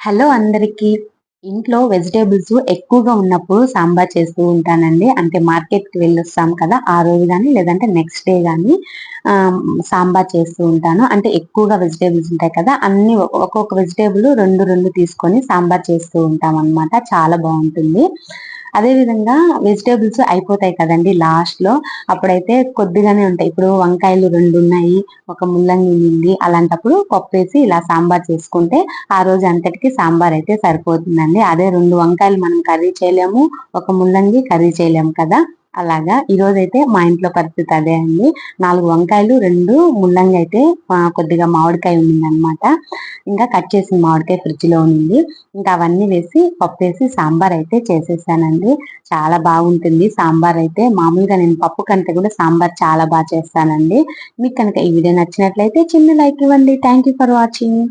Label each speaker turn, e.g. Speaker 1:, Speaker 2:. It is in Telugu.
Speaker 1: హలో అందరికి. ఇంట్లో వెజిటేబుల్స్ ఎక్కువగా ఉన్నప్పుడు సాంబార్ చేస్తూ ఉంటానండి. అంటే మార్కెట్‌కి వెళ్ళొస్తాం కదా! ఆ రోజు గాని, లేదంటే నెక్స్ట్ డే గాని ఆహ్, సాంబార్ చేస్తూ ఉంటాను. అంటే ఎక్కువగా వెజిటేబుల్స్ ఉంటాయి కదా! అన్నీ ఒక్కొక్క వెజిటేబుల్ 2, 2 తీసుకొని సాంబార్ చేస్తూ ఉంటామనమాట. చాలా బావుంటుంది. అదే విధంగా వెజిటేబుల్స్ అయిపోతాయి కదండీ లాస్ట్‌లో. అప్పుడైతే కొద్దిగానే ఉంటాయి. ఇప్పుడు వంకాయలు 2 ఉన్నాయి. ఒక ముల్లంగి ఉంది. అలాంటప్పుడు పప్పేసి ఇలా సాంబార్ చేసుకుంటే ఆ రోజు అంతటికి సాంబార్ అయితే సరిపోతుందండి. అదే 2 వంకాయలు మనం కర్రీ చేయలేము. ఒక ముల్లంగి కర్రీ చేయలేము కదా! అలాగా ఈరోజైతే మా ఇంట్లో పరిస్థితి అదే అండి. 4 వంకాయలు, 2 ముల్లంగి అయితే కొద్దిగా మామిడికాయ ఉండిందనమాట. ఇంకా కట్ చేసిన మామిడికాయ ఫ్రిడ్జ్‌లో ఉంది. ఇంకా అవన్నీ వేసి పప్పేసి సాంబార్ అయితే చేసేసానండి. చాలా బాగుంటుంది సాంబార్ అయితే. మామూలుగా నేను పప్పు కంటే కూడా సాంబార్ చాలా చేస్తానండి. మీకు కనుక ఈ వీడియో నచ్చినట్లయితే చిన్న లైక్ ఇవ్వండి. Thank you for watching.